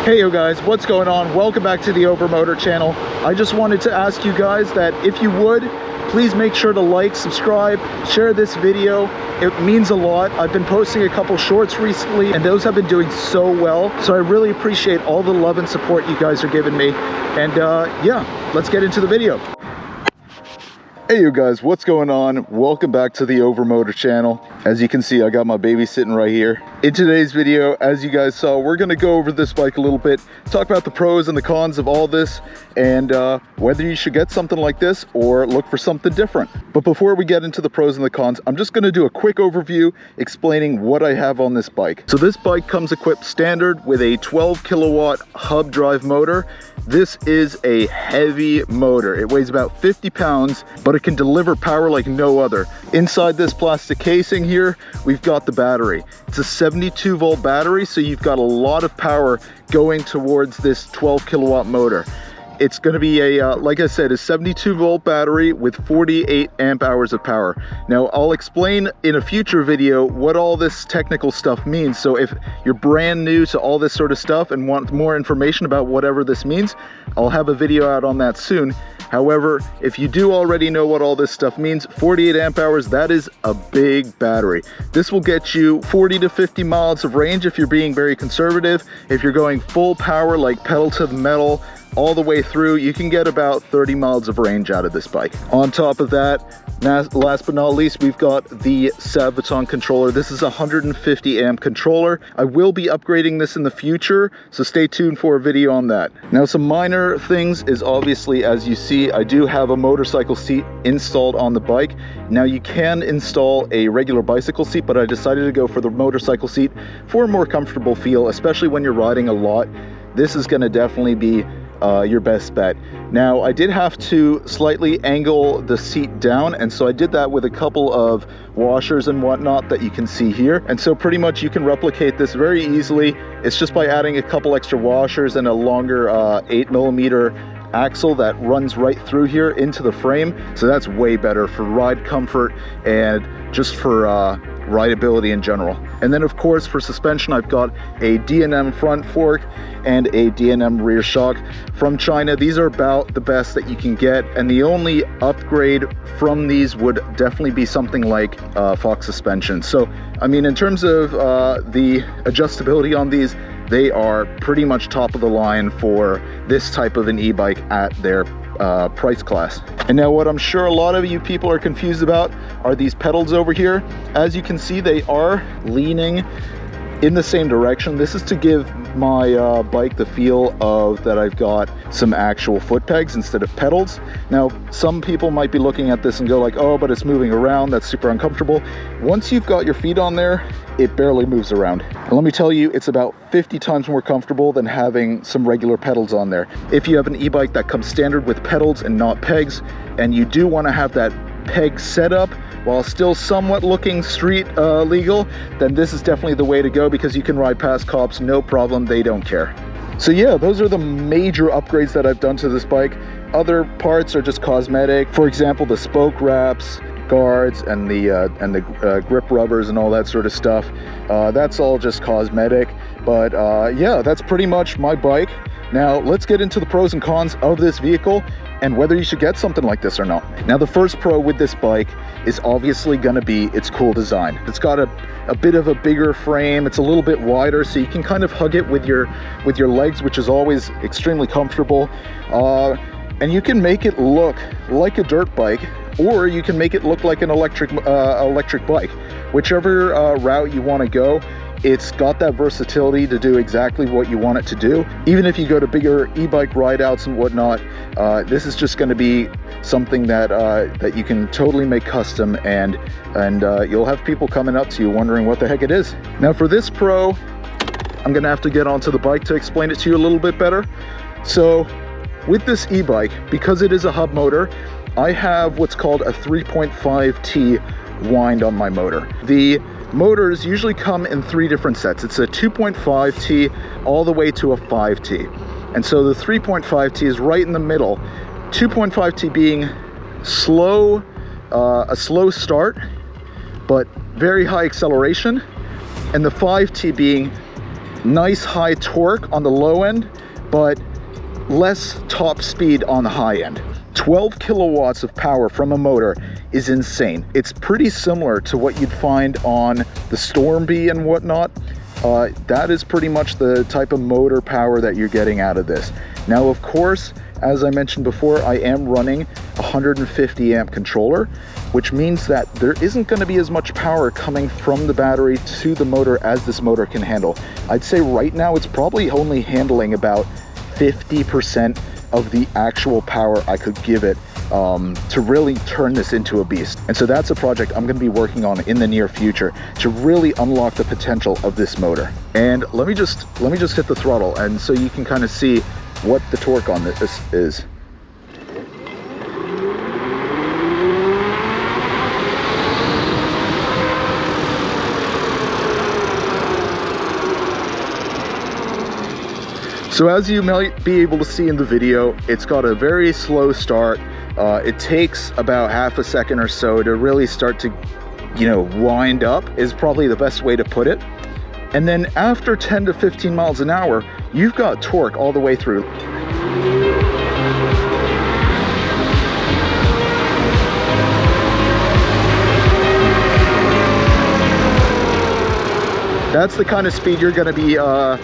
Hey yo guys, what's going on? Welcome back to the Overmotor channel. I just wanted to ask you guys that if you would, please make sure to like, subscribe, share this video. It means a lot. I've been posting a couple shorts recently and those have been doing so well. So I really appreciate all the love and support you guys are giving me. And yeah, let's get into the video. Hey you guys, what's going on? Welcome back to the Overmotor channel. As you can see, I got my baby sitting right here. In today's video, as you guys saw, we're gonna go over this bike a little bit, talk about the pros and the cons of all this, and whether you should get something like this or look for something different. But before we get into the pros and the cons, I'm just gonna do a quick overview explaining what I have on this bike. So this bike comes equipped standard with a 12 kilowatt hub drive motor. This is a heavy motor. It weighs about 50 pounds, but it can deliver power like no other. Inside this plastic casing here, we've got the battery. It's a 72 volt battery, so you've got a lot of power going towards this 12 kilowatt motor. It's going to be a, like I said, a 72 volt battery with 48 amp hours of power. Now, I'll explain in a future video what all this technical stuff means. So if you're brand new to all this sort of stuff and want more information about whatever this means, I'll have a video out on that soon. However, if you do already know what all this stuff means, 48 amp hours, that is a big battery. This will get you 40 to 50 miles of range if you're being very conservative. If you're going full power, like pedal to the metal, all the way through, you can get about 30 miles of range out of this bike. On top of that, last but not least, we've got the Sabaton controller. This is a 150 amp controller. I will be upgrading this in the future, so stay tuned for a video on that. Now, some minor things is obviously, as you see, I do have a motorcycle seat installed on the bike. Now, you can install a regular bicycle seat, but I decided to go for the motorcycle seat for a more comfortable feel, especially when you're riding a lot. This is going to definitely be your best bet. Now, I did have to slightly angle the seat down, and so I did that with a couple of washers and whatnot that you can see here. And so pretty much you can replicate this very easily. It's just by adding a couple extra washers and a longer 8mm axle that runs right through here into the frame. So that's way better for ride comfort and just for rideability in general. And then of course for suspension, I've got a D&M front fork and a D&M rear shock from China. These are about the best that you can get, and the only upgrade from these would definitely be something like Fox suspension. So I mean, in terms of the adjustability on these, they are pretty much top of the line for this type of an e-bike at their price class. And now what I'm sure a lot of you people are confused about are these pedals over here. As you can see, they are leaning in the same direction. This is to give my bike the feel of that I've got some actual foot pegs instead of pedals. Now, some people might be looking at this and go like, oh, but it's moving around, that's super uncomfortable. Once you've got your feet on there, it barely moves around. And let me tell you, it's about 50 times more comfortable than having some regular pedals on there. If you have an e-bike that comes standard with pedals and not pegs, and you do want to have that peg setup while still somewhat looking street legal, then this is definitely the way to go, because you can ride past cops, no problem, they don't care. So yeah, those are the major upgrades that I've done to this bike. Other parts are just cosmetic. For example, the spoke wraps, guards, and the grip rubbers and all that sort of stuff. That's all just cosmetic. But yeah, that's pretty much my bike. Now let's get into the pros and cons of this vehicle and whether you should get something like this or not. Now, the first pro with this bike is obviously going to be its cool design. It's got a bit of a bigger frame. It's a little bit wider, so you can kind of hug it with your legs, which is always extremely comfortable. And you can make it look like a dirt bike, or you can make it look like an electric bike. Whichever route you want to go, it's got that versatility to do exactly what you want it to do. Even if you go to bigger e-bike rideouts and whatnot, this is just going to be something that that you can totally make custom, and you'll have people coming up to you wondering what the heck it is. Now, for this pro, I'm going to have to get onto the bike to explain it to you a little bit better. So with this e-bike, because it is a hub motor, I have what's called a 3.5T wind on my motor. The motors usually come in 3 different sets. It's a 2.5T all the way to a 5T. And so the 3.5T is right in the middle. 2.5T being slow, a slow start, but very high acceleration. And the 5T being nice high torque on the low end, but less top speed on the high end. 12 kilowatts of power from a motor is insane. It's pretty similar to what you'd find on the Stormbee and whatnot. That is pretty much the type of motor power that you're getting out of this. Now, of course, as I mentioned before, I am running a 150 amp controller, which means that there isn't going to be as much power coming from the battery to the motor as this motor can handle. I'd say right now it's probably only handling about 50% of the actual power I could give it to really turn this into a beast. And so that's a project I'm going to be working on in the near future to really unlock the potential of this motor. And let me just hit the throttle, and so you can kind of see what the torque on this is. So as you might be able to see in the video, it's got a very slow start. It takes about half a second or so to really start to, wind up, is probably the best way to put it. And then after 10 to 15 miles an hour, you've got torque all the way through. That's the kind of speed you're going to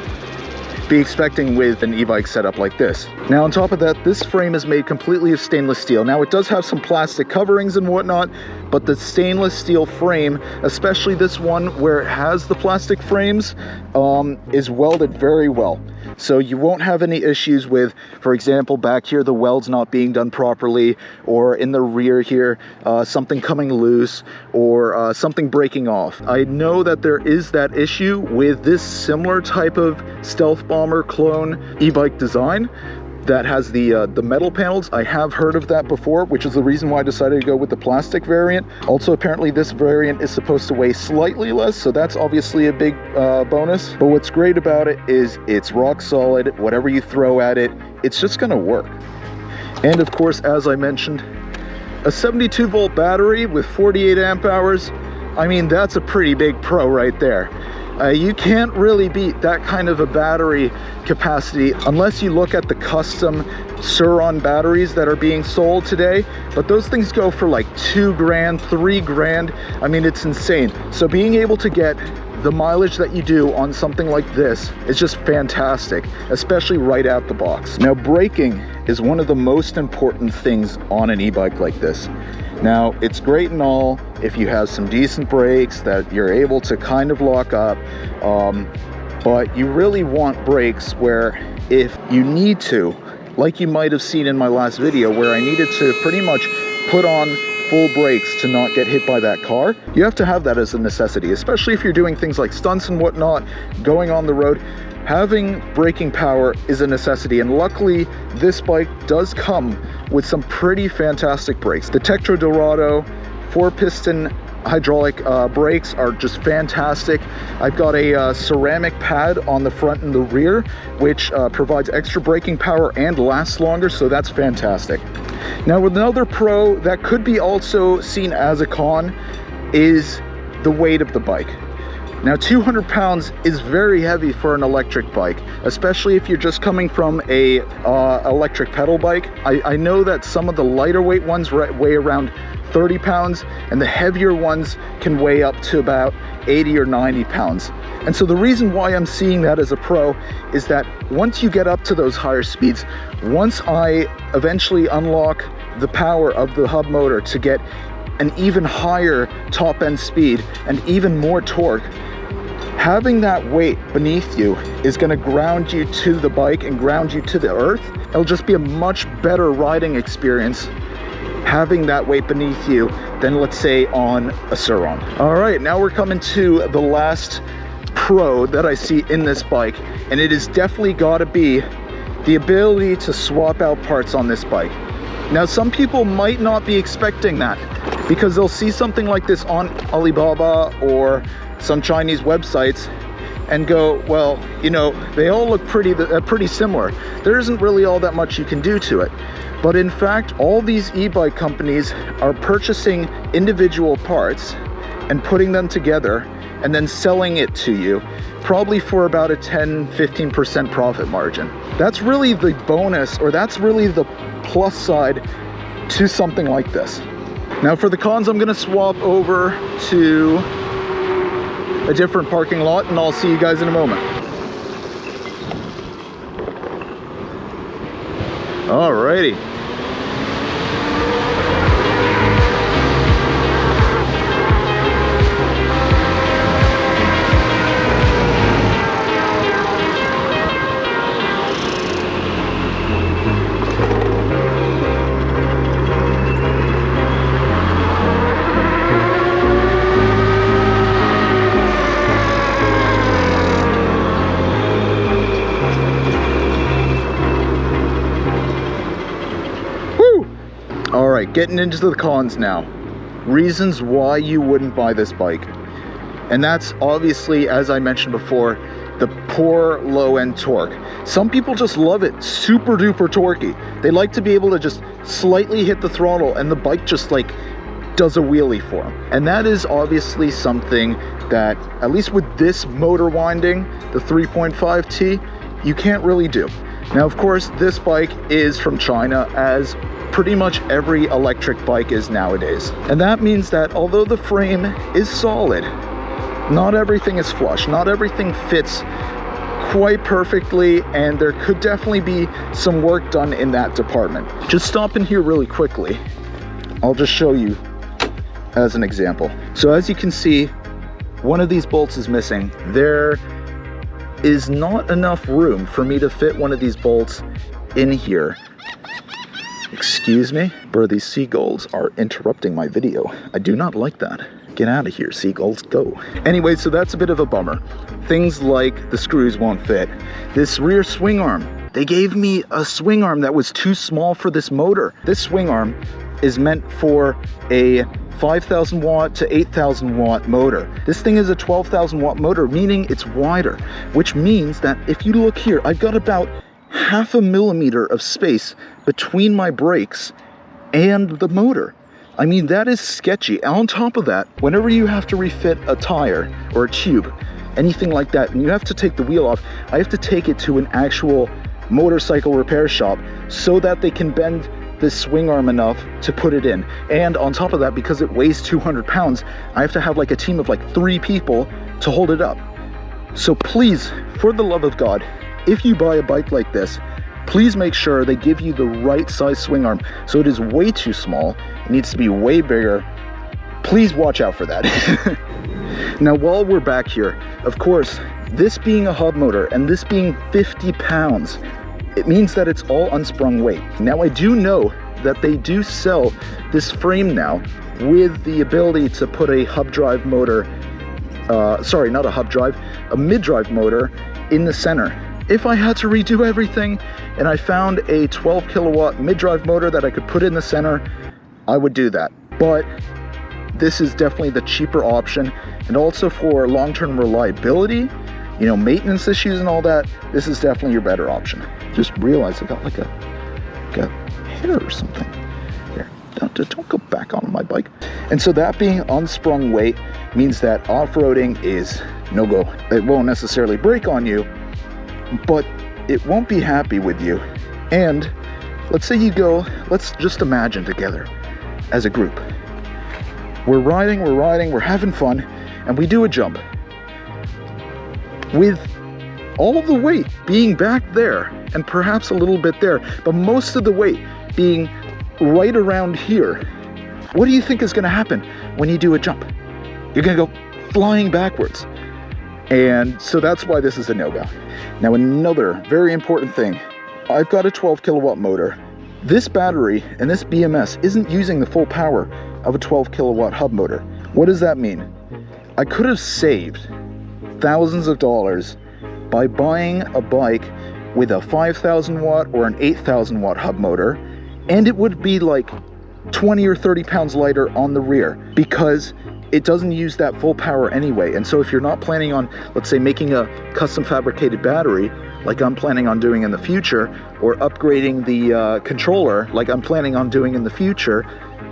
be expecting with an e-bike setup like this. Now, on top of that, this frame is made completely of stainless steel. Now, it does have some plastic coverings and whatnot, but the stainless steel frame, especially this one where it has the plastic frames, is welded very well. So you won't have any issues with, for example, back here, the welds not being done properly, or in the rear here, something coming loose, or something breaking off. I know that there is that issue with this similar type of stealth bomber clone e-bike design that has the metal panels. I have heard of that before, which is the reason why I decided to go with the plastic variant. Also, apparently this variant is supposed to weigh slightly less, so that's obviously a big bonus. But what's great about it is it's rock solid. Whatever you throw at it, it's just gonna work. And of course, as I mentioned, a 72 volt battery with 48 amp hours. I mean, that's a pretty big pro right there. You can't really beat that kind of a battery capacity unless you look at the custom Surron batteries that are being sold today, but those things go for like 2 grand, 3 grand. I mean, it's insane. So being able to get the mileage that you do on something like this is just fantastic, especially right out the box. Now, braking is one of the most important things on an e-bike like this. Now, it's great and all if you have some decent brakes that you're able to kind of lock up, but you really want brakes where if you need to, like you might have seen in my last video where I needed to pretty much put on full brakes to not get hit by that car, you have to have that as a necessity, especially if you're doing things like stunts and whatnot, going on the road. Having braking power is a necessity, and luckily this bike does come with some pretty fantastic brakes. The Tektro Dorado 4-piston hydraulic brakes are just fantastic. I've got a ceramic pad on the front and the rear, which provides extra braking power and lasts longer, so that's fantastic. Now, with another pro that could be also seen as a con is the weight of the bike. Now, 200 pounds is very heavy for an electric bike, especially if you're just coming from a electric pedal bike. I know that some of the lighter weight ones weigh around 30 pounds, and the heavier ones can weigh up to about 80 or 90 pounds. And so the reason why I'm seeing that as a pro is that once you get up to those higher speeds, once I eventually unlock the power of the hub motor to get an even higher top end speed and even more torque, having that weight beneath you is going to ground you to the bike and ground you to the earth. It'll just be a much better riding experience having that weight beneath you than, let's say, on a Surron. All right, now we're coming to the last pro that I see in this bike, and it has definitely got to be the ability to swap out parts on this bike. Now, some people might not be expecting that because they'll see something like this on Alibaba or some Chinese websites and go, well, you know, they all look pretty similar. There isn't really all that much you can do to it. But in fact, all these e-bike companies are purchasing individual parts and putting them together and then selling it to you, probably for about a 10-15% profit margin. That's really the bonus, or that's really the plus side to something like this. Now for the cons, I'm gonna swap over to a different parking lot, and I'll see you guys in a moment. Alrighty. Getting into the cons now. Reasons why you wouldn't buy this bike. And that's obviously, as I mentioned before, the poor low-end torque. Some people just love it super duper torquey. They like to be able to just slightly hit the throttle and the bike just like does a wheelie for them. And that is obviously something that, at least with this motor winding, the 3.5T, you can't really do. Now, of course, this bike is from China, as pretty much every electric bike is nowadays. And that means that although the frame is solid, not everything is flush, not everything fits quite perfectly, and there could definitely be some work done in that department. Just stop in here really quickly. I'll just show you as an example. So as you can see, one of these bolts is missing. There is not enough room for me to fit one of these bolts in here. Excuse me, bro, these seagulls are interrupting my video. I do not like that. Get out of here, seagulls, go. Anyway, so that's a bit of a bummer. Things like the screws won't fit. This rear swing arm, they gave me a swing arm that was too small for this motor. This swing arm is meant for a 5,000 watt to 8,000 watt motor. This thing is a 12,000 watt motor, meaning it's wider, which means that if you look here, I've got about 0.5 millimeter of space between my brakes and the motor. I mean, that is sketchy. On top of that, whenever you have to refit a tire or a tube, anything like that, and you have to take the wheel off, I have to take it to an actual motorcycle repair shop so that they can bend this swing arm enough to put it in. And on top of that, because it weighs 200 pounds, I have to have like a team of like 3 people to hold it up. So please, for the love of God, if you buy a bike like this, please make sure they give you the right size swing arm. So it is way too small, it needs to be way bigger. Please watch out for that. Now, while we're back here, of course, this being a hub motor and this being 50 pounds, it means that it's all unsprung weight. Now, I do know that they do sell this frame now with the ability to put a hub drive motor, sorry, not a hub drive, a mid-drive motor in the center. If I had to redo everything and I found a 12 kilowatt mid-drive motor that I could put in the center, I would do that. But this is definitely the cheaper option, and also for long-term reliability, you know, maintenance issues and all that, this is definitely your better option. Just realized I got like a hair or something. Here, don't go back on my bike. And so that being unsprung weight means that off-roading is no go. It won't necessarily break on you, but it won't be happy with you. And let's say you go, let's just imagine together as a group. We're riding, we're having fun, and we do a jump. With all of the weight being back there, and perhaps a little bit there, but most of the weight being right around here, what do you think is gonna happen when you do a jump? You're gonna go flying backwards. And so that's why this is a no-go. Now, another very important thing, I've got a 12 kilowatt motor. This battery and this BMS isn't using the full power of a 12 kilowatt hub motor. What does that mean? I could have saved thousands of dollars by buying a bike with a 5,000 watt or an 8,000 watt hub motor, and it would be like 20 or 30 pounds lighter on the rear, because it doesn't use that full power anyway. And so if you're not planning on, let's say, making a custom fabricated battery like I'm planning on doing in the future, or upgrading the controller like I'm planning on doing in the future,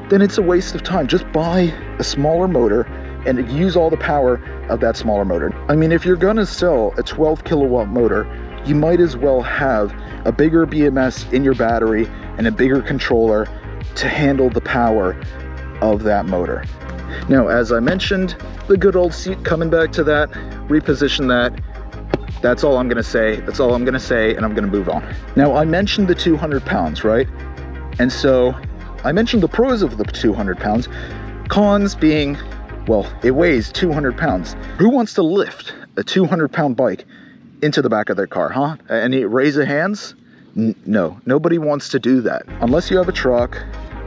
then it's a waste of time. Just buy a smaller motor and use all the power of that smaller motor. I mean, if you're gonna sell a 12 kilowatt motor, you might as well have a bigger BMS in your battery and a bigger controller to handle the power of that motor. Now, as I mentioned, the good old seat, coming back to that, reposition that. That's all I'm gonna say. That's all I'm gonna say, and I'm gonna move on. Now, I mentioned the 200 pounds, right? And so I mentioned the pros of the 200 pounds. Cons being, well, it weighs 200 pounds. Who wants to lift a 200 pound bike into the back of their car, huh? Any raise of hands? No, nobody wants to do that. Unless you have a truck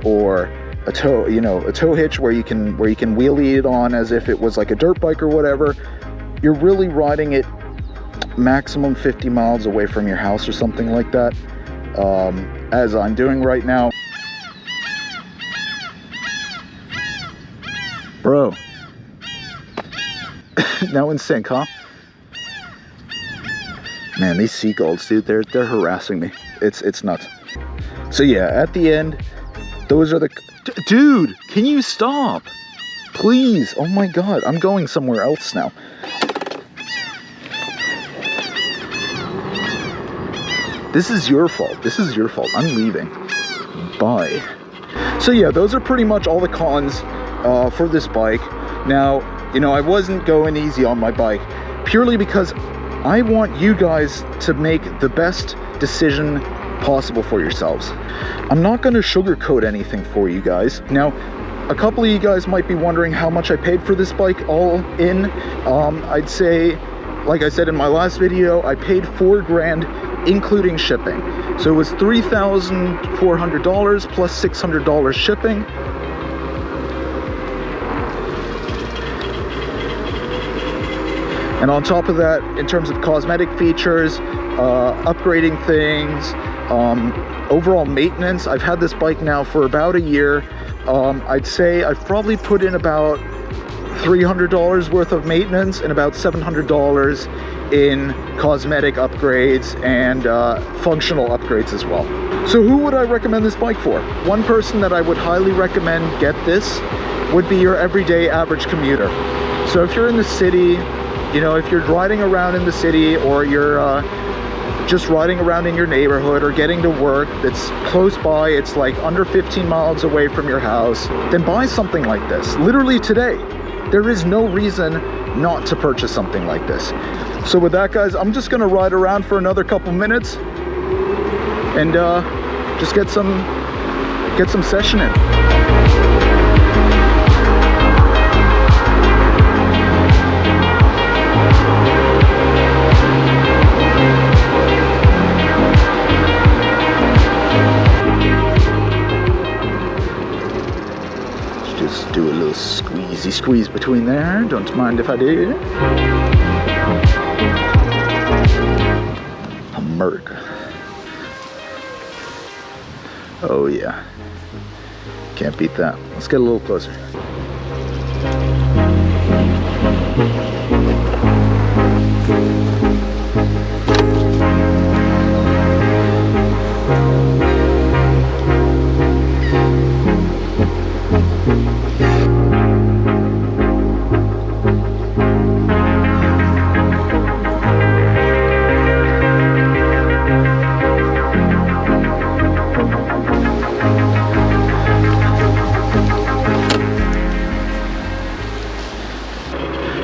or a tow, you know, a tow hitch where you can wheelie it on as if it was like a dirt bike or whatever. You're really riding it maximum 50 miles away from your house or something like that, as I'm doing right now. Bro. Now in sync, huh? Man, these seagulls, dude, they're harassing me. It's nuts. So yeah, at the end, those are the... Dude, can you stop? Please. Oh my God, I'm going somewhere else now. This is your fault. This is your fault. I'm leaving. Bye. So yeah, those are pretty much all the cons for this bike. Now, you know, I wasn't going easy on my bike purely because I want you guys to make the best decision possible for yourselves. I'm not going to sugarcoat anything for you guys. Now, a couple of you guys might be wondering how much I paid for this bike all in. I'd say, like I said in my last video, I paid $4 grand including shipping. So it was $3,400 plus $600 shipping. And on top of that, in terms of cosmetic features, upgrading things, overall maintenance, I've had this bike now for about a year. I'd say I've probably put in about $300 worth of maintenance and about $700 in cosmetic upgrades and functional upgrades as well. So who would I recommend this bike for? One person that I would highly recommend get this would be your everyday average commuter. So if you're in the city, you know, if you're riding around in the city, or you're just riding around in your neighborhood or getting to work that's close by, it's like under 15 miles away from your house, then buy something like this. Literally today, there is no reason not to purchase something like this. So with that, guys, I'm just gonna ride around for another couple minutes and just get some session in. Just do a little squeezy squeeze between there. Don't mind if I do. America. Oh yeah. Can't beat that. Let's get a little closer.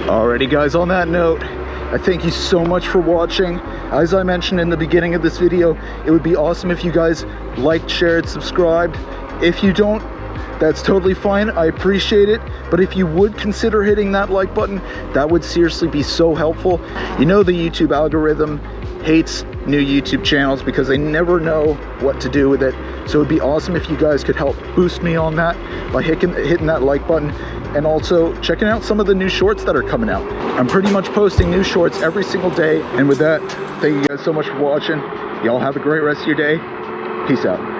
Alrighty guys, on that note, I thank you so much for watching. As I mentioned in the beginning of this video, it would be awesome if you guys liked, shared, subscribed. If you don't, that's totally fine. I appreciate it. But if you would consider hitting that like button, that would seriously be so helpful. You know, the YouTube algorithm hates new YouTube channels because they never know what to do with it. So it'd be awesome if you guys could help boost me on that by hitting that like button, and also checking out some of the new shorts that are coming out. I'm pretty much posting new shorts every single day. And with that, thank you guys so much for watching. Y'all have a great rest of your day. Peace out.